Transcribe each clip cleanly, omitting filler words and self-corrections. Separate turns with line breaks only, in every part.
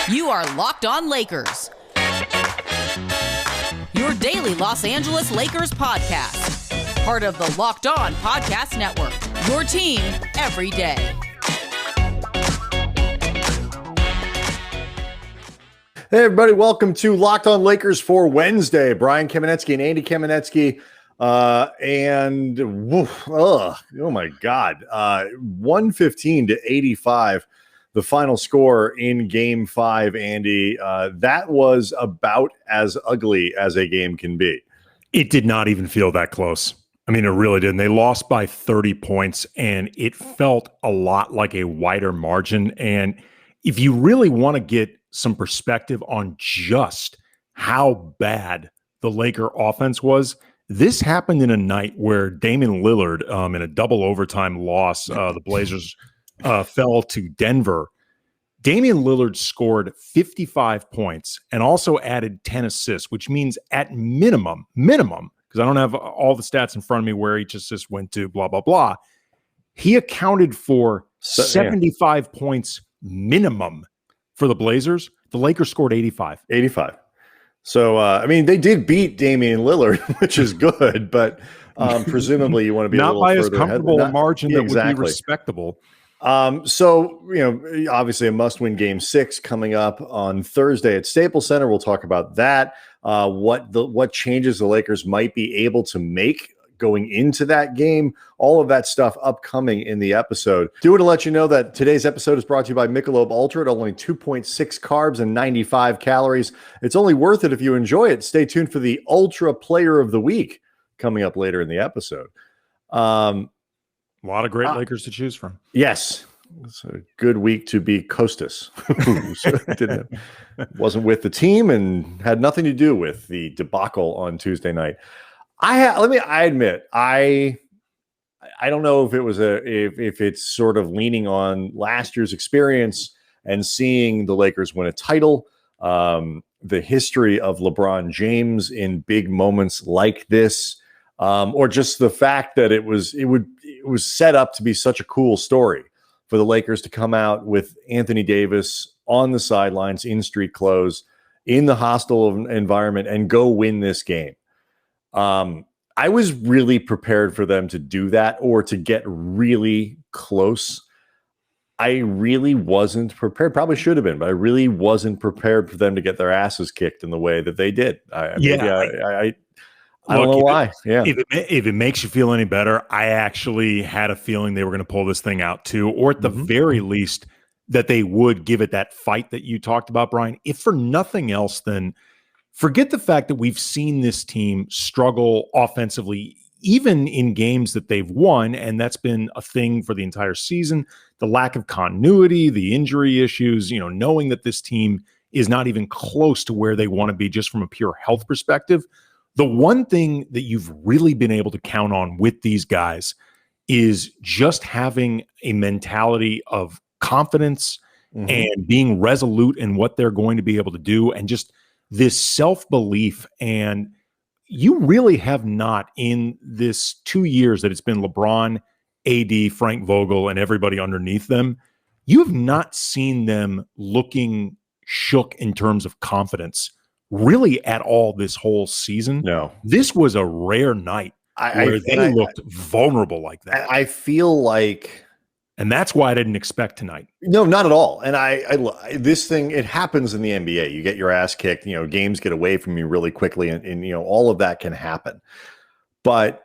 You are Locked On Lakers, your daily Los Angeles Lakers podcast. Part of the Locked On Podcast Network, your team every day.
Hey, everybody. Welcome to Locked On Lakers for Wednesday. Brian Kamenetzky and Andy Kamenetzky. Oh my God. 115 to 85. The final score in Game 5, Andy. That was about as ugly as a game can be.
It did not even feel that close. I mean, it really didn't. They lost by 30 points, and it felt a lot like a wider margin. And if you really want to get some perspective on just how bad the Laker offense was, this happened in a night where Damian Lillard, in a double overtime loss, the Blazers fell to Denver. Damian Lillard scored 55 points and also added 10 assists, which means at minimum, because I don't have all the stats in front of me where each assist went to, blah, blah, blah. He accounted for 75 points minimum for the Blazers. The Lakers scored 85.
So, I mean, they did beat Damian Lillard, which is good, but presumably you want to be
not
a little
by
further
as comfortable
ahead.
a margin that
exactly.
would be respectable.
So, obviously a must-win Game 6 coming up on Thursday at Staples Center. We'll talk about that. What changes the Lakers might be able to make going into that game, all of that stuff upcoming in the episode. Do want to let you know that today's episode is brought to you by Michelob Ultra at only 2.6 carbs and 95 calories. It's only worth it if you enjoy it. Stay tuned for the Ultra Player of the Week coming up later in the episode.
A lot of great Lakers to choose from.
Yes. It's a good week to be Kostas, who wasn't with the team and had nothing to do with the debacle on Tuesday night. I admit, I don't know if it was if it's sort of leaning on last year's experience and seeing the Lakers win a title, the history of LeBron James in big moments like this, or just the fact that it was set up to be such a cool story for the Lakers to come out with Anthony Davis on the sidelines in street clothes in the hostile environment and go win this game. I was really prepared for them to do that or to get really close. I really wasn't prepared. Probably should have been, but I really wasn't prepared for them to get their asses kicked in the way that they did. I don't know why.
If it makes you feel any better, I actually had a feeling they were going to pull this thing out too, or at the very least that they would give it that fight that you talked about, Brian. If for nothing else, then forget the fact that we've seen this team struggle offensively, even in games that they've won, and that's been a thing for the entire season. The lack of continuity, the injury issues, knowing that this team is not even close to where they want to be just from a pure health perspective. The one thing that you've really been able to count on with these guys is just having a mentality of confidence and being resolute in what they're going to be able to do, and just this self-belief. And you really have not, in this 2 years that it's been LeBron, AD, Frank Vogel, and everybody underneath them, you have not seen them looking shook in terms of confidence really at all this whole season.
No.
This was a rare night where they looked vulnerable like that.
I feel like...
And that's why I didn't expect tonight.
No, not at all. And this thing, it happens in the NBA. You get your ass kicked, games get away from you really quickly, and all of that can happen. But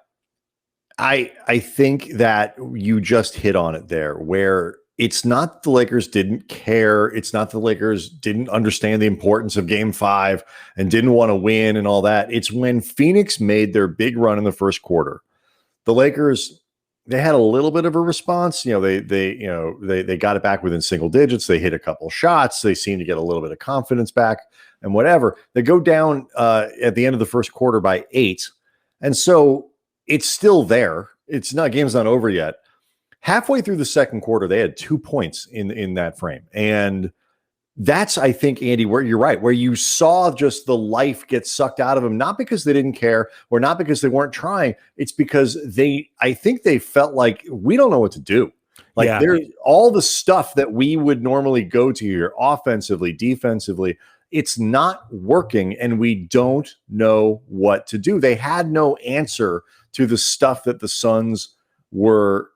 I think that you just hit on it there, where it's not the Lakers didn't care. It's not the Lakers didn't understand the importance of Game 5 and didn't want to win and all that. It's when Phoenix made their big run in the first quarter. The Lakers, they had a little bit of a response. They got it back within single digits. They hit a couple shots. They seemed to get a little bit of confidence back and whatever. They go down at the end of the first quarter by 8. And so it's still there. Game's not over yet. Halfway through the second quarter, they had 2 points in that frame. And that's, I think, Andy, where you're right, where you saw just the life get sucked out of them, not because they didn't care or not because they weren't trying. It's because I think they felt like we don't know what to do. Like there's all the stuff that we would normally go to here, offensively, defensively. It's not working, and we don't know what to do. They had no answer to the stuff that the Suns were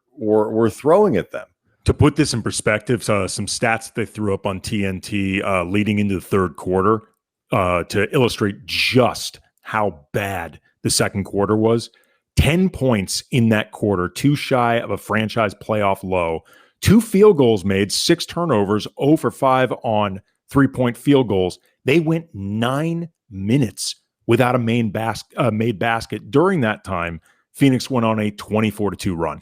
throwing at them.
To put this in perspective, some stats they threw up on TNT leading into the third quarter to illustrate just how bad the second quarter was. 10 points in that quarter, 2 shy of a franchise playoff low, 2 field goals made, 6 turnovers, 0 for 5 on 3-point field goals. They went 9 minutes without a made basket. During that time, Phoenix went on a 24-2 run.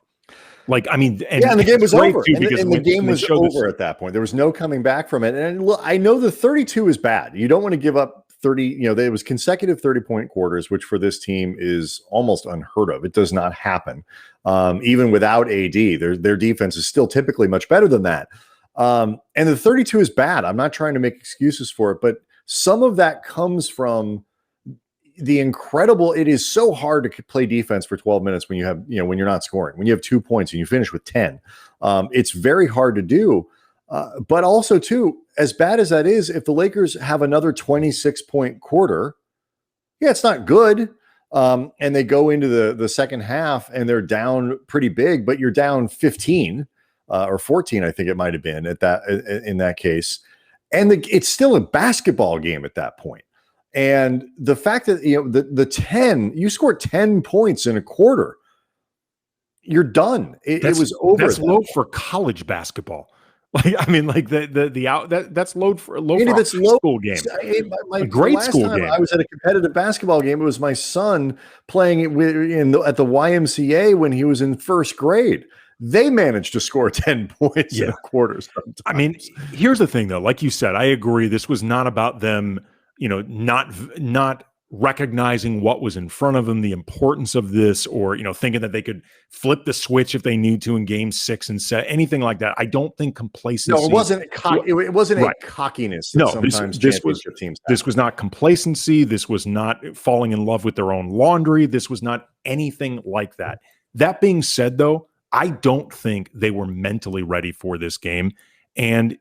And
the game was over. And the game was over at that point. There was no coming back from it. And look, I know the 32 is bad. You don't want to give up 30. There was consecutive 30-point quarters, which for this team is almost unheard of. It does not happen. Even without AD, their defense is still typically much better than that. And the 32 is bad. I'm not trying to make excuses for it, but some of that comes from the incredible. It is so hard to play defense for 12 minutes when you have, when you're not scoring, when you have 2 points and you finish with 10. It's very hard to do. But also, too, as bad as that is, if the Lakers have another 26-point quarter, it's not good. And they go into the second half and they're down pretty big, but you're down 15 or 14, I think it might have been in that case. And it's still a basketball game at that point. And the fact that, you scored 10 points in a quarter, you're done. It was over.
That's low for college basketball. That's low for a school game. A great school game.
I was at a competitive basketball game. It was my son playing at the YMCA when he was in first grade. They managed to score 10 points in a quarter sometimes.
Here's the thing, though. Like you said, I agree. This was not about them, not recognizing what was in front of them, the importance of this, or, thinking that they could flip the switch if they need to in game 6 and 7, anything like that. I don't think complacency.
No, it wasn't. It wasn't a cockiness. That sometimes championship teams have.
This was not complacency. This was not falling in love with their own laundry. This was not anything like that. That being said, though, I don't think they were mentally ready for this game. And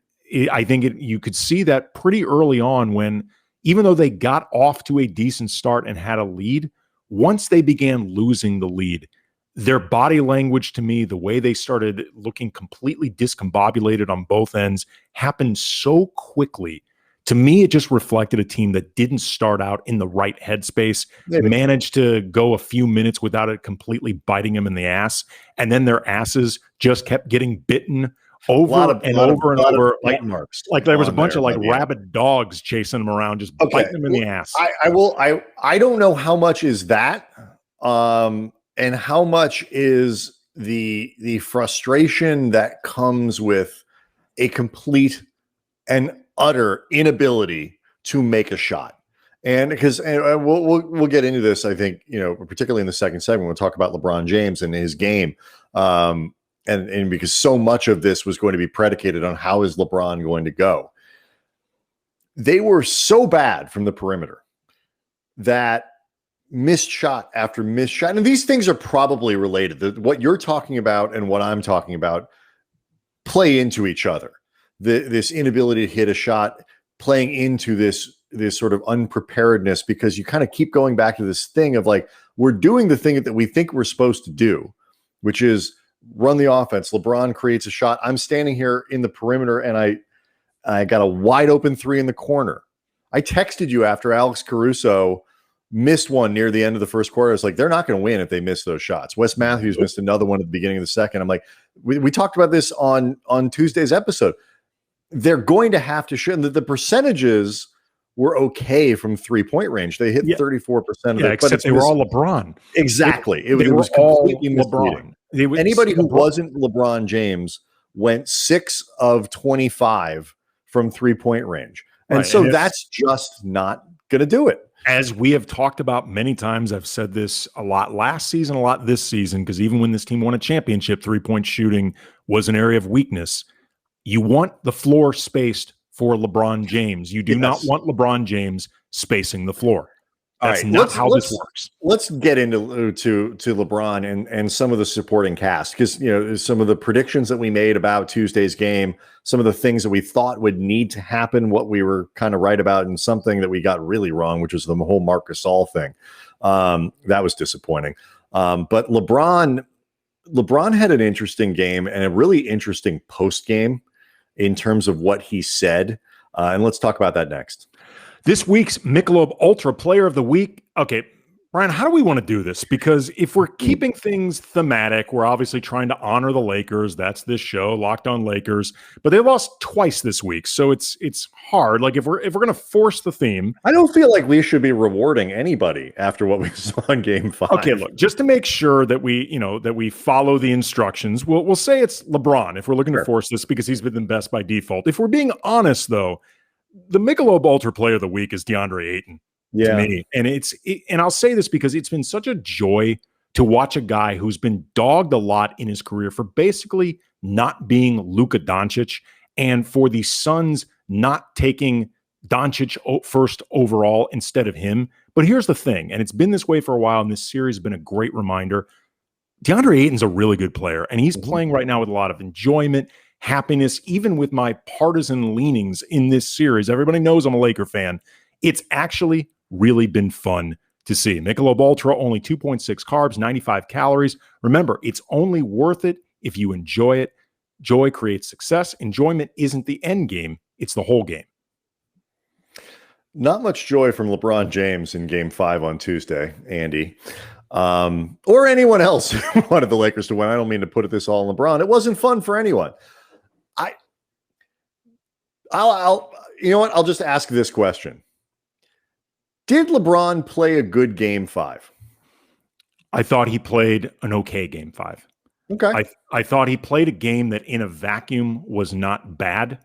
I think you could see that pretty early on when, even though they got off to a decent start and had a lead, once they began losing the lead, their body language to me, the way they started looking completely discombobulated on both ends, happened so quickly. To me, it just reflected a team that didn't start out in the right headspace, managed to go a few minutes without it completely biting them in the ass, and then their asses just kept getting bitten over and over.
Bite marks.
Like there was a bunch of rabid dogs chasing them around, just biting them in the ass.
I don't know how much is that, and how much is the frustration that comes with a complete and utter inability to make a shot. And because we'll get into this, I think, particularly in the second segment, we'll talk about LeBron James and his game. And because so much of this was going to be predicated on how is LeBron going to go. They were so bad from the perimeter that missed shot after missed shot. And these things are probably related. What you're talking about and what I'm talking about play into each other. This inability to hit a shot playing into this sort of unpreparedness, because you kind of keep going back to this thing of like, we're doing the thing that we think we're supposed to do, which is run the offense. LeBron creates a shot. I'm standing here in the perimeter and I got a wide open 3 in the corner. I texted you after Alex Caruso missed one near the end of the first quarter. I was like, they're not going to win if they miss those shots. Wes Matthews missed another one at the beginning of the second. I'm like, we talked about this on Tuesday's episode. They're going to have to shoot. The percentages were okay from 3-point range. They hit 34% of it.
Except they were all LeBron.
Exactly. It was completely LeBron. Anybody who wasn't LeBron James went 6 of 25 from 3-point range. And so that's just not going to do it.
As we have talked about many times, I've said this a lot last season, a lot this season, because even when this team won a championship, 3-point shooting was an area of weakness. You want the floor spaced for LeBron James. You do not want LeBron James spacing the floor. That's not how this works.
Let's get into to LeBron and some of the supporting cast, because some of the predictions that we made about Tuesday's game, some of the things that we thought would need to happen, what we were kind of right about, and something that we got really wrong, which was the whole Marc Gasol thing. That was disappointing. But LeBron had an interesting game and a really interesting post game in terms of what he said. And let's talk about that next.
This week's Michelob Ultra Player of the Week. Okay, Brian, how do we want to do this? Because if we're keeping things thematic, we're obviously trying to honor the Lakers. That's this show, Locked On Lakers. But they lost twice this week, so it's hard. Like if we're going to force the theme,
I don't feel like we should be rewarding anybody after what we saw in Game 5.
Okay, look, just to make sure that we follow the instructions, we'll say it's LeBron if we're looking to force this, because he's been the best by default. If we're being honest, though, the Michelob Ultra Player of the Week is DeAndre Ayton to me. And and I'll say this because it's been such a joy to watch a guy who's been dogged a lot in his career for basically not being Luka Doncic, and for the Suns not taking Doncic first overall instead of him. But here's the thing, and it's been this way for a while, and this series has been a great reminder. DeAndre Ayton's a really good player, and he's playing right now with a lot of enjoyment, happiness, even with my partisan leanings in this series. Everybody knows I'm a Laker fan. It's actually really been fun to see. Michelob Ultra, only 2.6 carbs, 95 calories. Remember, it's only worth it if you enjoy it. Joy creates success. Enjoyment isn't the end game. It's the whole game.
Not much joy from LeBron James in Game 5 on Tuesday, Andy. Or anyone else who wanted the Lakers to win. I don't mean to put this all on LeBron. It wasn't fun for anyone. I'll you know what? I'll just ask this question. Did LeBron play a good Game 5?
I thought he played an okay Game 5.
Okay.
I thought he played a game that in a vacuum was not bad,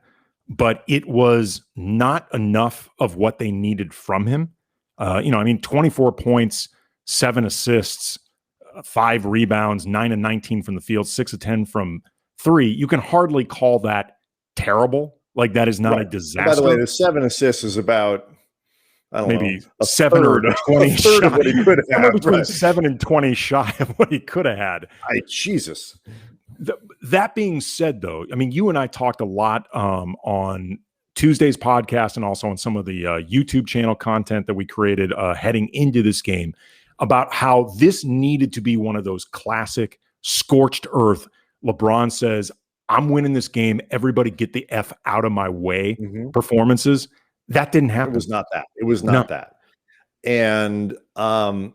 but it was not enough of what they needed from him. 24 points, 7 assists, 5 rebounds, 9 of 19 from the field, 6 of 10 from 3. You can hardly call that terrible. Like, that is not a disaster.
By the way, the 7 assists is about, I don't
maybe
know,
7 or 20
a third of what he could have had.
Between 7 and 20 shy of what he could have had.
Jesus.
That being said, though, I mean, you and I talked a lot on Tuesday's podcast and also on some of the YouTube channel content that we created heading into this game about how this needed to be one of those classic scorched earth. LeBron says, I'm winning this game. Everybody get the F out of my way performances. That didn't happen.
It was not that. It was not that. And I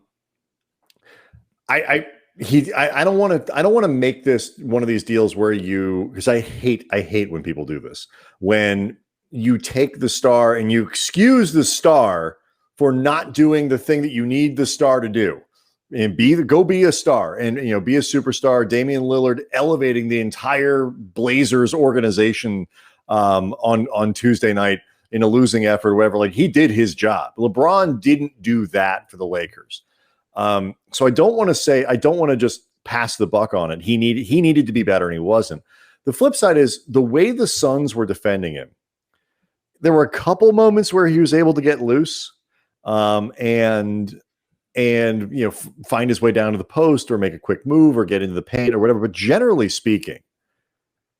don't want to make this one of these deals where because I hate when people do this. When you take the star and you excuse the star for not doing the thing that you need the star to do. And go be a star and be a superstar. Damian Lillard elevating the entire Blazers organization on Tuesday night in a losing effort or whatever. Like, he did his job. LeBron didn't do that for the Lakers. So I don't want to just pass the buck on it. He needed to be better, and he wasn't. The flip side is the way the Suns were defending him. There were a couple moments where he was able to get loose and find his way down to the post or make a quick move or get into the paint or whatever. But generally speaking,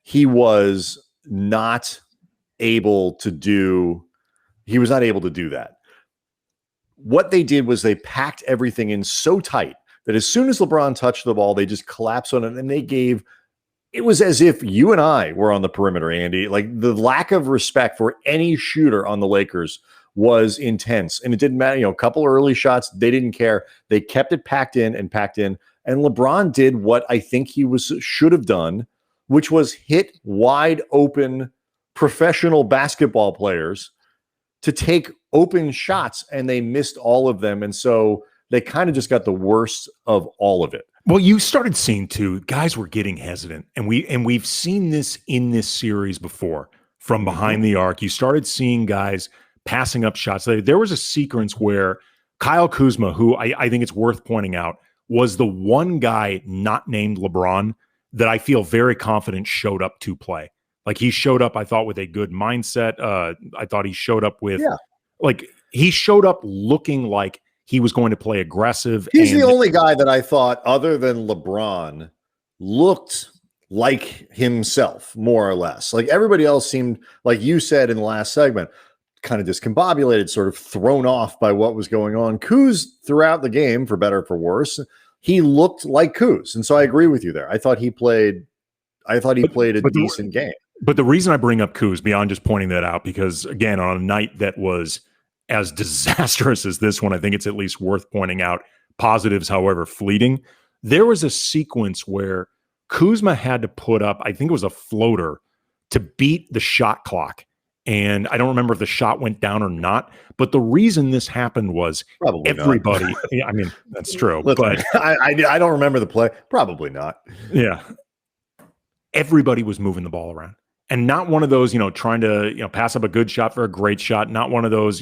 he was not able to do that. What they did was they packed everything in so tight that as soon as LeBron touched the ball, they just collapsed on it, and it was as if you and I were on the perimeter, Andy. Like, the lack of respect for any shooter on the Lakers was intense, and it didn't matter. A couple early shots, they didn't care. They kept it packed in. And LeBron did what I think he should have done, which was hit wide open professional basketball players to take open shots, and they missed all of them. And so they kind of just got the worst of all of it.
Well, you started seeing too, guys were getting hesitant, and we've seen this in this series before from behind the arc. You started seeing guys passing up shots. There was a sequence where Kyle Kuzma, who I think it's worth pointing out, was the one guy not named LeBron that I feel very confident showed up to play. Like, he showed up, I thought, with a good mindset. I thought he showed up with, he showed up looking like he was going to play aggressive.
He's the only guy that I thought, other than LeBron, looked like himself, more or less. Like everybody else seemed, like you said in the last segment, kind of discombobulated, sort of thrown off by what was going on. Kuz, throughout the game, for better or for worse, he looked like Kuz. And so I agree with you there. I thought he played a decent game.
But the reason I bring up Kuz, beyond just pointing that out, because again, on a night that was as disastrous as this one, I think it's at least worth pointing out positives, however fleeting. There was a sequence where Kuzma had to put up, I think it was a floater, to beat the shot clock. And I don't remember if the shot went down or not. But the reason this happened was
probably
everybody. Yeah, I mean, that's true.
Listen, but I don't remember the play. Probably not.
Yeah. Everybody was moving the ball around. And not one of those, trying to, pass up a good shot for a great shot. Not one of those,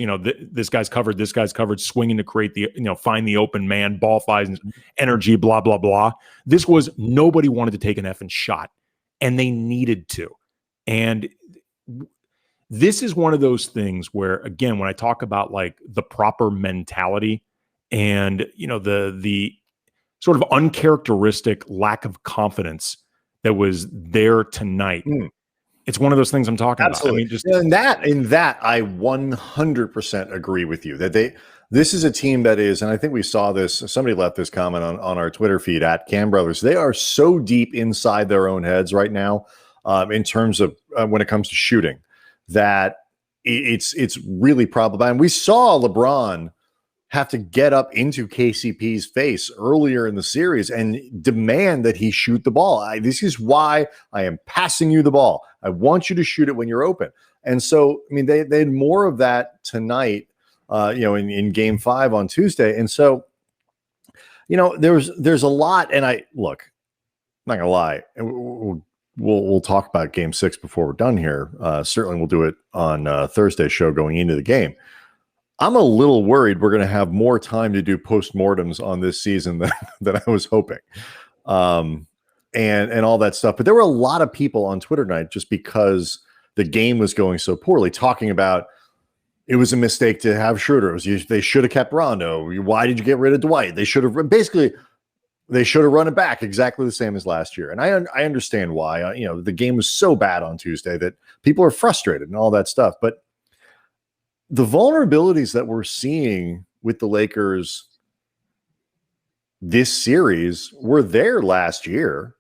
this guy's covered, swinging to create the, find the open man, ball finds energy, blah, blah, blah. This was, nobody wanted to take an effing shot, and they needed to. And this is one of those things where, again, when I talk about like the proper mentality and, the sort of uncharacteristic lack of confidence that was there tonight. It's one of those things I'm talking
Absolutely.
about.
I mean, in that, I 100% agree with you that this is a team that is, and I think we saw this. Somebody left this comment on our Twitter feed at Cam Brothers. They are so deep inside their own heads right now, in terms of when it comes to shooting, that it's really problematic. And we saw LeBron have to get up into KCP's face earlier in the series and demand that he shoot the ball. This is why I am passing you the ball. I want you to shoot it when you're open. And so, I mean, they had more of that tonight, in game 5 on Tuesday. And so, there's a lot. And I'm not gonna lie. We'll talk about game 6 before we're done here. Certainly we'll do it on Thursday's show going into the game. I'm a little worried we're going to have more time to do postmortems on this season than I was hoping, and all that stuff. But there were a lot of people on Twitter tonight, just because the game was going so poorly, talking about it was a mistake to have Schröder. They should have kept Rondo. Why did you get rid of Dwight? They should have run it back exactly the same as last year. And I understand why. The game was so bad on Tuesday that people are frustrated and all that stuff. But the vulnerabilities that we're seeing with the Lakers this series were there last year.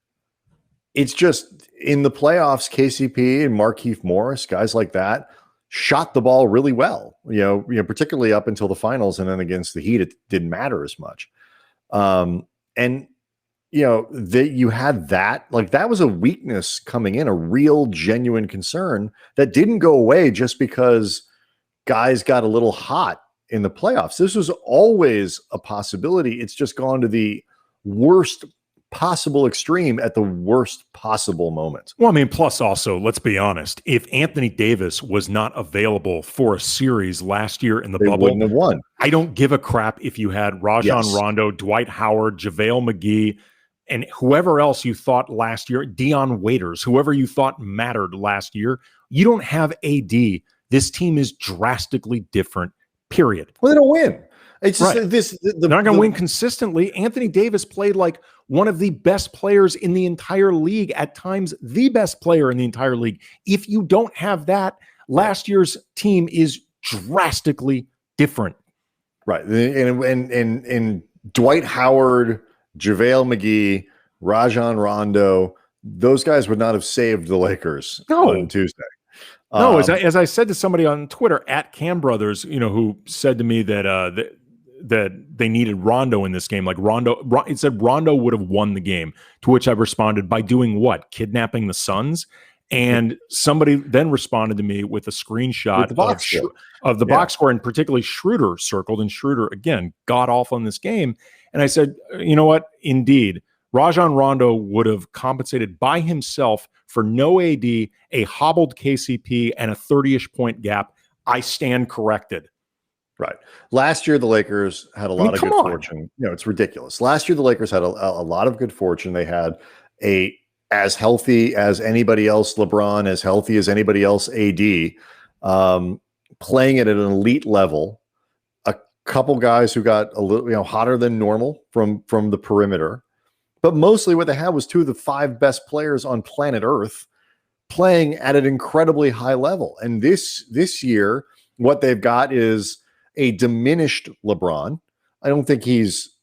It's just in the playoffs, KCP and Markieff Morris, guys like that, shot the ball really well, particularly up until the finals. And then against the Heat, it didn't matter as much. That you had that, like, that was a weakness coming in, a real genuine concern that didn't go away just because guys got a little hot in the playoffs. This was always a possibility. It's just gone to the worst possible extreme at the worst possible moment.
Well, I mean, plus also, let's be honest, if Anthony Davis was not available for a series last year in the bubble,
wouldn't have won.
I don't give a crap if you had Rajon Rondo, Dwight Howard, JaVale McGee, and whoever else you thought last year, Dion Waiters, whoever you thought mattered last year. You don't have AD. This team is drastically different, period.
Well, they don't win. It's just
right.
They're
not going to win consistently. Anthony Davis played like one of the best players in the entire league, at times the best player in the entire league. If you don't have that, last year's team is drastically different.
Right. And Dwight Howard, JaVale McGee, Rajon Rondo, those guys would not have saved the Lakers on Tuesday.
No, as I said to somebody on Twitter at Cam Brothers, who said to me that that they needed Rondo in this game. Like it said Rondo would have won the game. To which I responded, by doing what? Kidnapping the Suns? And somebody then responded to me with a screenshot of the box score, and particularly Schröder circled. And Schröder, again, got off on this game. And I said, you know what? Indeed, Rajon Rondo would have compensated by himself for no AD, a hobbled KCP, and a 30-ish point gap. I stand corrected.
Right. Last year, the Lakers had a lot of good fortune. It's ridiculous. Last year, the Lakers had a lot of good fortune. They had as healthy as anybody else, LeBron, as healthy as anybody else, AD, playing at an elite level, a couple guys who got a little, hotter than normal from the perimeter. But mostly what they had was two of the 5 best players on planet Earth playing at an incredibly high level. And this year, what they've got is a diminished LeBron. I don't think he's,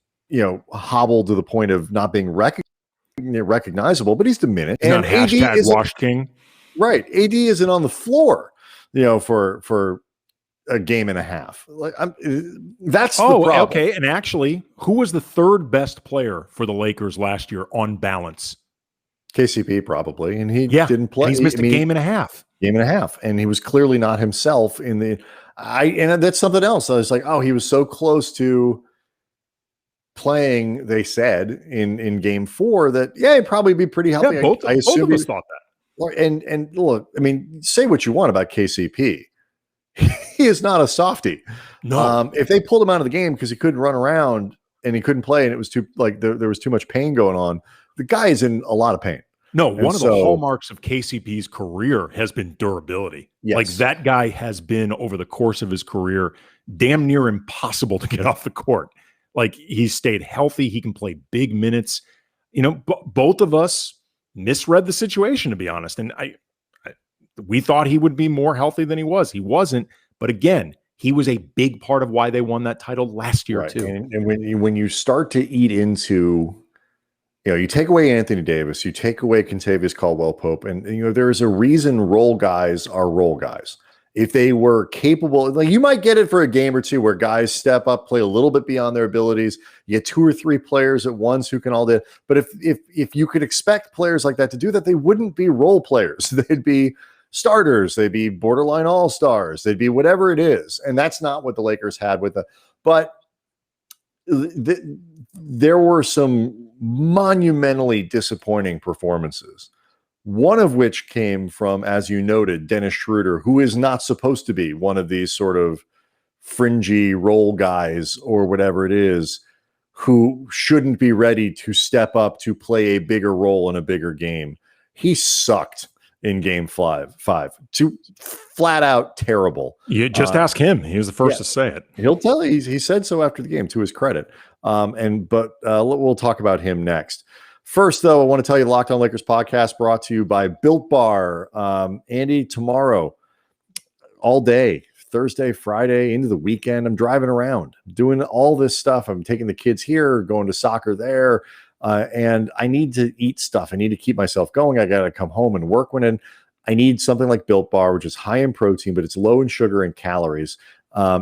hobbled to the point of not being recognizable, but he's diminished.
He's
and
not hashtag Wash King.
Right. AD isn't on the floor, for a game and a half. That's the problem.
Okay. And actually, who was the 3rd best player for the Lakers last year on balance?
KCP probably, and he didn't play.
He's missed a game and a half.
And he was clearly not himself in the. And that's something else. I was like, he was so close to playing. They said in Game 4 that he'd probably be pretty healthy.
Yeah, both of us thought that.
And look, say what you want about KCP. He is not a softie.
No.
If they pulled him out of the game because he couldn't run around and he couldn't play, and it was too there was too much pain going on, the guy is in a lot of pain.
No, one of the hallmarks of KCP's career has been durability.
Yes.
Like that guy has been, over the course of his career, damn near impossible to get off the court. Like he's stayed healthy. He can play big minutes. Both of us misread the situation, to be honest. And we thought he would be more healthy than he was. He wasn't. But again, he was a big part of why they won that title last year, too.
And when you start to eat into, you take away Anthony Davis, you take away Kentavious Caldwell-Pope, and there is a reason role guys are role guys. If they were capable, you might get it for a game or two where guys step up, play a little bit beyond their abilities. You get 2 or 3 players at once who can all do it. But if you could expect players like that to do that, they wouldn't be role players. They'd be starters. They'd be borderline all-stars. They'd be whatever it is. And that's not what the Lakers had with it. But there were some monumentally disappointing performances, one of which came from, as you noted, Dennis Schröder, who is not supposed to be one of these sort of fringy role guys or whatever it is, who shouldn't be ready to step up to play a bigger role in a bigger game. He sucked in Game 5. Too flat out terrible.
You just ask him. He was the first to say it.
He'll tell you. He said so after the game, to his credit. But we'll talk about him next. First, though, I want to tell you the Locked On Lakers podcast brought to you by Built Bar. Andy, tomorrow, all day, Thursday, Friday, into the weekend, I'm driving around doing all this stuff. I'm taking the kids here, going to soccer there. And I need to eat stuff. I need to keep myself going. I got to come home and work I need something like Built Bar, which is high in protein, but it's low in sugar and calories.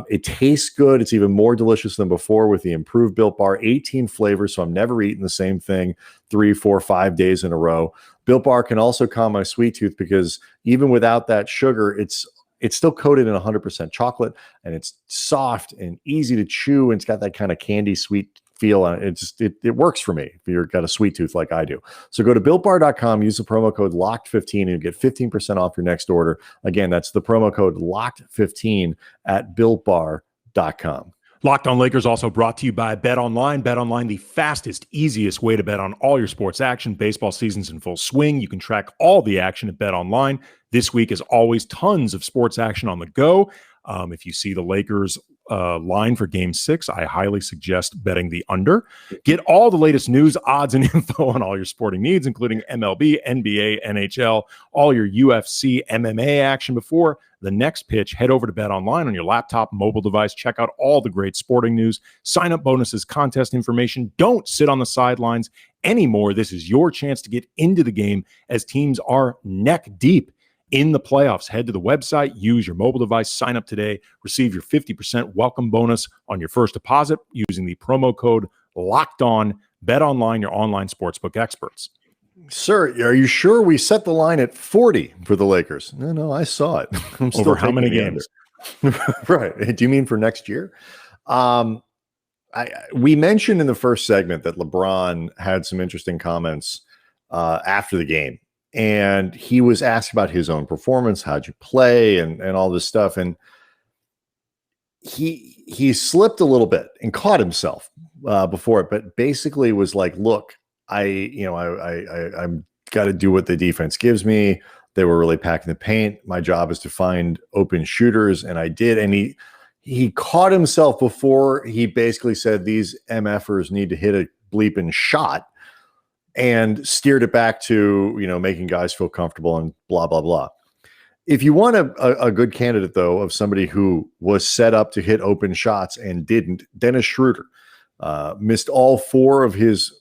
It tastes good. It's even more delicious than before with the improved Built Bar, 18 flavors. So I'm never eating the same thing 3, 4, 5 days in a row. Built Bar can also calm my sweet tooth because even without that sugar, it's still coated in 100% chocolate, and it's soft and easy to chew. And it's got that kind of candy sweet feel on it. It works for me if you've got a sweet tooth like I do. So go to BuiltBar.com, use the promo code LOCKED15, and you get 15% off your next order. Again, that's the promo code LOCKED15 at BuiltBar.com.
Locked On Lakers also brought to you by BetOnline. BetOnline, the fastest, easiest way to bet on all your sports action. Baseball season's in full swing. You can track all the action at BetOnline. This week, as always, tons of sports action on the go. If you see the Lakers line for Game 6, I highly suggest betting the under. Get all the latest news, odds, and info on all your sporting needs, including MLB, NBA, NHL, all your UFC, MMA action before the next pitch. Head over to BetOnline on your laptop, mobile device. Check out all the great sporting news, sign-up bonuses, contest information. Don't sit on the sidelines anymore. This is your chance to get into the game as teams are neck deep in the playoffs. Head to the website, use your mobile device, sign up today, receive your 50% welcome bonus on your first deposit using the promo code LOCKEDON. BetOnline, your online sportsbook experts.
Sir, are you sure we set the line at 40 for the Lakers? No, I saw it. I'm still
over how many games?
Right. Do you mean for next year? We mentioned in the first segment that LeBron had some interesting comments after the game. And he was asked about his own performance, how'd you play, and all this stuff. And he slipped a little bit and caught himself before it, but basically was like, look, I'm got to do what the defense gives me. They were really packing the paint. My job is to find open shooters, and I did. And he caught himself before he basically said these MFers need to hit a bleeping shot and steered it back to, making guys feel comfortable and blah, blah, blah. If you want a good candidate, though, of somebody who was set up to hit open shots and didn't, Dennis Schröder missed all 4 of his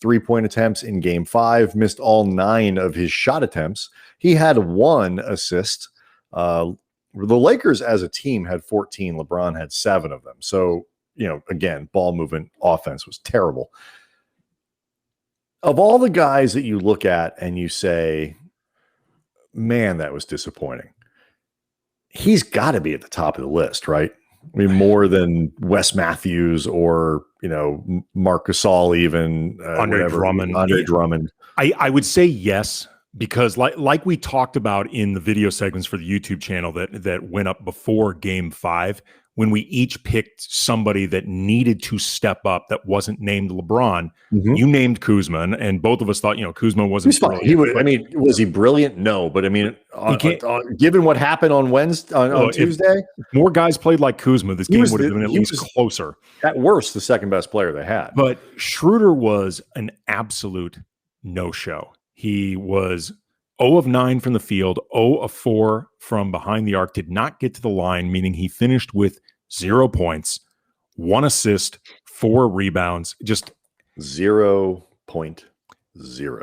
3-point attempts in game 5, missed all 9 of his shot attempts. He had 1 assist. The Lakers as a team had 14. LeBron had 7 of them. So, again, ball movement offense was terrible. Of all the guys that you look at and you say, man, that was disappointing, he's got to be at the top of the list, right? I mean, more than Wes Matthews or, Marc Gasol, even
Andre Drummond. I would say yes, because like we talked about in the video segments for the YouTube channel that went up before game 5, when we each picked somebody that needed to step up that wasn't named LeBron, you named Kuzma, and both of us thought, Kuzma wasn't brilliant.
Was he brilliant? No, but I mean, given what happened on Wednesday, on Tuesday,
if more guys played like Kuzma, this game would have been at least closer.
At worst, the second best player they had.
But Schröder was an absolute no-show. He was 0 of 9 from the field, 0 of 4 from behind the arc, did not get to the line, meaning he finished with 0 points, 1 assist, 4 rebounds, just
0.0.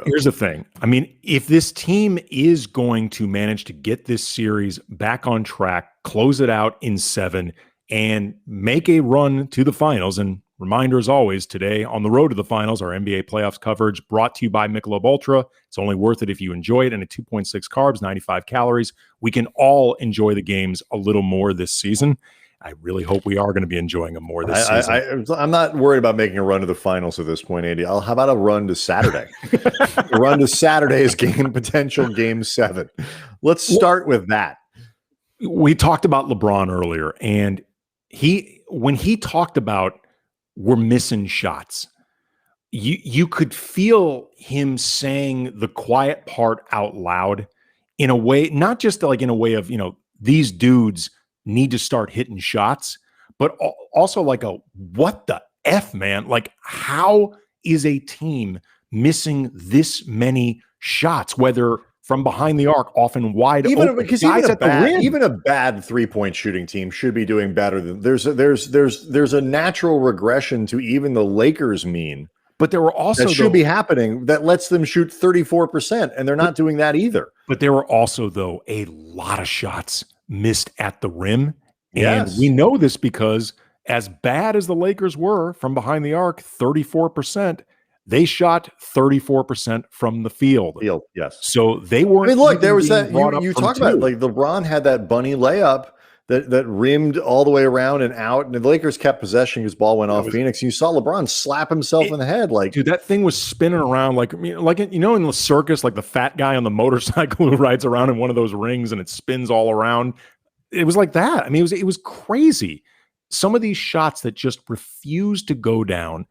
Here's the thing. I mean, if this team is going to manage to get this series back on track, close it out in 7, and make a run to the finals, and reminder as always, today on the road to the finals, our NBA playoffs coverage brought to you by Michelob Ultra. It's only worth it if you enjoy it, and at 2.6 carbs, 95 calories. We can all enjoy the games a little more this season. I really hope we are going to be enjoying them more this season.
I'm not worried about making a run to the finals at this point, Andy. How about a run to Saturday? A run to Saturday's potential game 7. Let's start with that.
We talked about LeBron earlier, and when he talked about we're missing shots, you could feel him saying the quiet part out loud in a way, not just like in a way of, these dudes need to start hitting shots, but also like what the F, man? Like, how is a team missing this many shots, whether from behind the arc, often wide open?
Because even a bad 3-point shooting team should be doing better than there's a natural regression to even the Lakers mean.
But there were also
that should be happening that lets them shoot 34%, and they're not doing that either.
But there were also, though, a lot of shots missed at the rim.
Yes.
And we know this because as bad as the Lakers were from behind the arc, 34%, they shot 34% from the field.
Yes.
So they weren't.
I mean, look, there was that you talked about, like LeBron had that bunny layup that rimmed all the way around and out, and the Lakers kept possession because ball went off Phoenix. And you saw LeBron slap himself in the head, like,
dude, that thing was spinning around like in the circus, like the fat guy on the motorcycle who rides around in one of those rings and it spins all around. It was like that. I mean, it was crazy. Some of these shots that just refused to go down.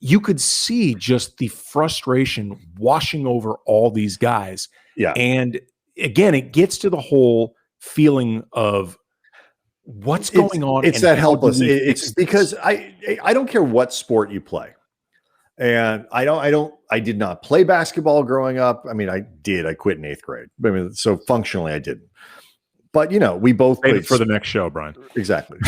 You could see just the frustration washing over all these guys.
Yeah.
And again, it gets to the whole feeling of what's going on.
It's that helpless. It's because I don't care what sport you play. And I did not play basketball growing up. I mean, I did. I quit in 8th grade. I mean, so functionally I didn't. But, we both played
for the next show, Brian.
Exactly.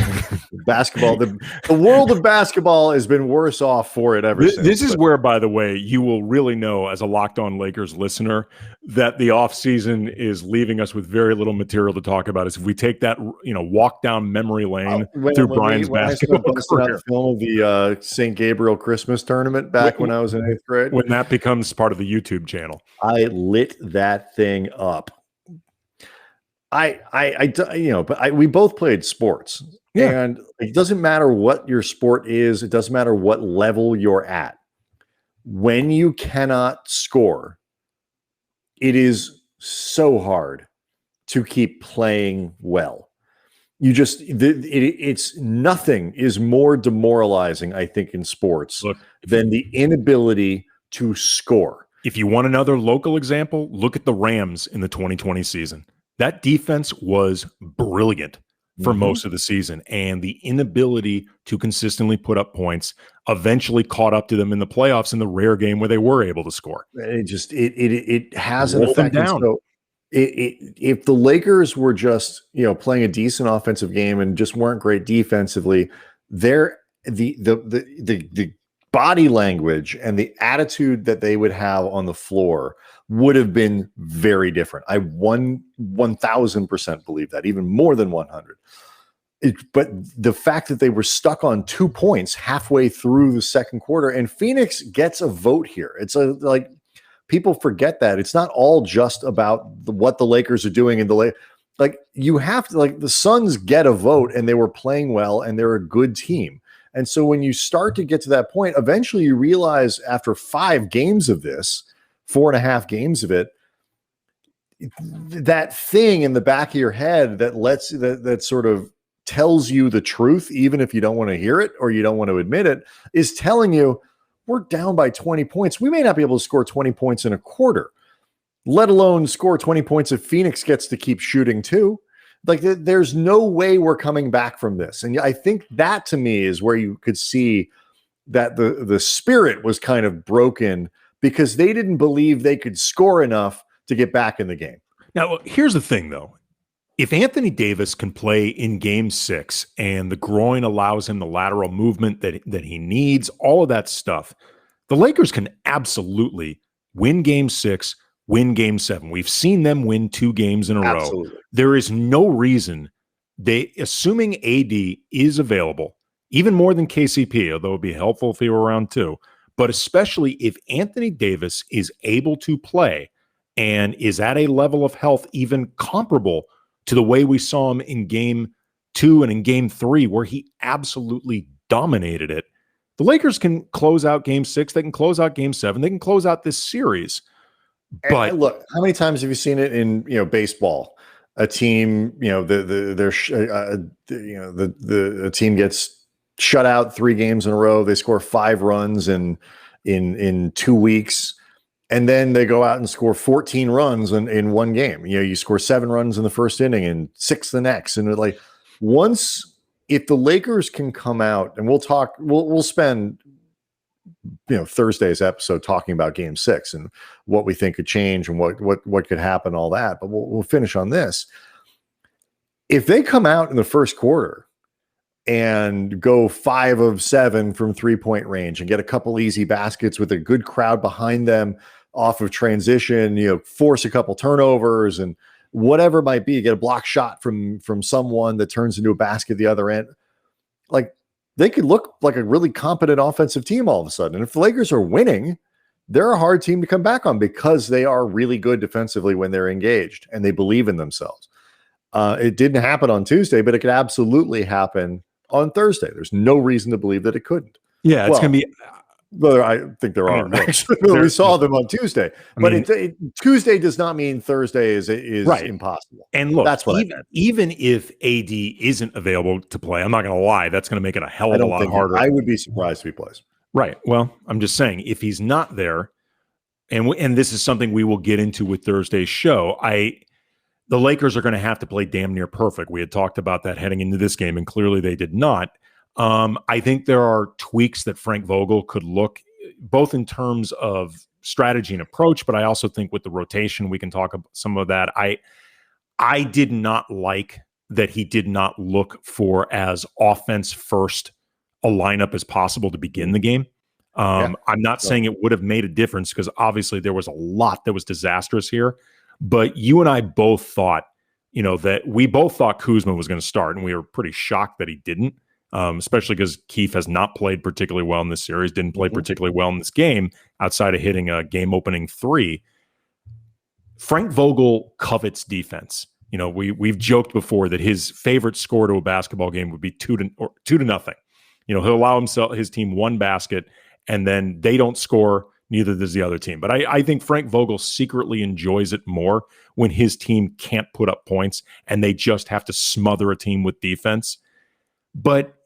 Basketball. The world of basketball has been worse off for it ever since.
This is where, by the way, you will really know as a Locked On Lakers listener that the offseason is leaving us with very little material to talk about. Is if we take that, walk down memory lane through Brian's basketball career.
The film of the St. Gabriel Christmas tournament back when I was in 8th grade.
When that becomes part of the YouTube channel.
I lit that thing up. We both played sports, and it doesn't matter what your sport is. It doesn't matter what level you're at. When you cannot score, it is so hard to keep playing well. It's nothing is more demoralizing, I think, in sports than the inability to score.
If you want another local example, look at the Rams in the 2020 season. That defense was brilliant. for most of the season, and the inability to consistently put up points eventually caught up to them in the playoffs in the rare game where they were able to score.
It has an
Rolled them
effect.
down.
So if the Lakers were just, playing a decent offensive game and just weren't great defensively, the body language and the attitude that they would have on the floor would have been very different. I 1000% believe that, even more than 100. But the fact that they were stuck on 2 points halfway through the second quarter, and Phoenix gets a vote here. It's like people forget that it's not all just about what the Lakers are doing in the you have to, the Suns get a vote, and they were playing well, and they're a good team. And so when you start to get to that point, eventually you realize after 5 games of this, 4.5 games of it, that thing in the back of your head that sort of tells you the truth, even if you don't want to hear it or you don't want to admit it, is telling you we're down by 20 points. We may not be able to score 20 points in a quarter, let alone score 20 points if Phoenix gets to keep shooting too. There's no way we're coming back from this. And I think that, to me, is where you could see that the spirit was kind of broken because they didn't believe they could score enough to get back in the game.
Now, here's the thing, though. If Anthony Davis can play in Game 6 and the groin allows him the lateral movement that he needs, all of that stuff, the Lakers can absolutely win Game 6, win Game 7. We've seen them win 2 games in a row. There is no reason assuming AD is available, even more than KCP, although it would be helpful if he were around too, but especially if Anthony Davis is able to play and is at a level of health even comparable to the way we saw him in Game 2 and in Game 3, where he absolutely dominated it, the Lakers can close out Game 6. They can close out Game 7. They can close out this series. But
look, how many times have you seen it in baseball? A team, the team gets shut out 3 games in a row. They score 5 runs in 2 weeks, and then they go out and score 14 runs in one game. You score 7 runs in the first inning and 6 the next, and if the Lakers can come out, and we'll spend Thursday's episode talking about Game 6 and what we think could change and what could happen, all that. But we'll finish on this. If they come out in the first quarter and go 5 of 7 from 3-point range and get a couple easy baskets with a good crowd behind them off of transition, force a couple turnovers and whatever it might be, get a block shot from someone that turns into a basket at the other end, they could look like a really competent offensive team all of a sudden. And if the Lakers are winning, they're a hard team to come back on because they are really good defensively when they're engaged and they believe in themselves. It didn't happen on Tuesday, but it could absolutely happen on Thursday. There's no reason to believe that it couldn't.
Yeah, it's going to be.
Well, I think there are. Actually, we saw them on Tuesday, but Tuesday does not mean Thursday is right. Impossible.
And look,
that's what
even if AD isn't available to play, I'm not going to lie, that's going to make it a hell of a lot harder.
I would be surprised if he plays.
Right. Well, I'm just saying, if he's not there, and this is something we will get into with Thursday's show, the Lakers are going to have to play damn near perfect. We had talked about that heading into this game, and clearly they did not. I think there are tweaks that Frank Vogel could look, both in terms of strategy and approach, but I also think with the rotation, we can talk about some of that. I did not like that he did not look for as offense first a lineup as possible to begin the game. I'm not saying it would have made a difference because obviously there was a lot that was disastrous here, but you and I both thought, that we both thought Kuzma was going to start, and we were pretty shocked that he didn't. Especially because Keith has not played particularly well in this series, didn't play particularly well in this game outside of hitting a game-opening 3. Frank Vogel covets defense. We've joked before that his favorite score to a basketball game would be 2-0. He'll allow his team 1 basket, and then they don't score, neither does the other team. But I think Frank Vogel secretly enjoys it more when his team can't put up points and they just have to smother a team with defense. But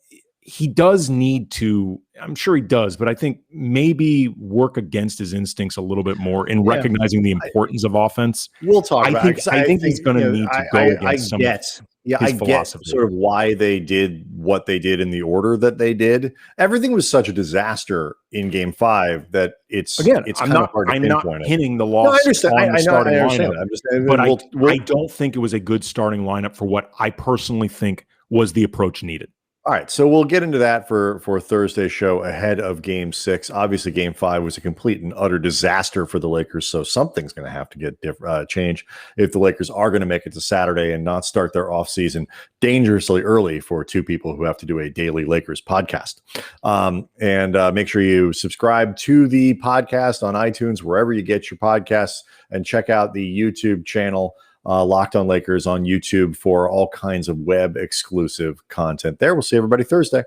he does need to, I'm sure he does, but I think maybe work against his instincts a little bit more in recognizing the importance of offense.
We'll talk about it.
I think he's going to need to go against some.
Yeah,
his
I
philosophy.
get sort of why they did what they did in the order that they did. Everything was such a disaster in Game 5 that it's
Again,
kind of hard to
I'm not
pinpoint it.
pinning the
No, I
loss
understand.
on the starting
I understand
lineup,
that. I'm just
but
we'll
I don't think it was a good starting lineup for what I personally think was the approach needed.
All right, so we'll get into that for Thursday's show ahead of Game 6. Obviously, Game 5 was a complete and utter disaster for the Lakers, so something's going to have to get change if the Lakers are going to make it to Saturday and not start their offseason dangerously early for two people who have to do a daily Lakers podcast. And make sure you subscribe to the podcast on iTunes, wherever you get your podcasts, and check out the YouTube channel. Locked on Lakers on YouTube for all kinds of web exclusive content there. We'll see everybody Thursday.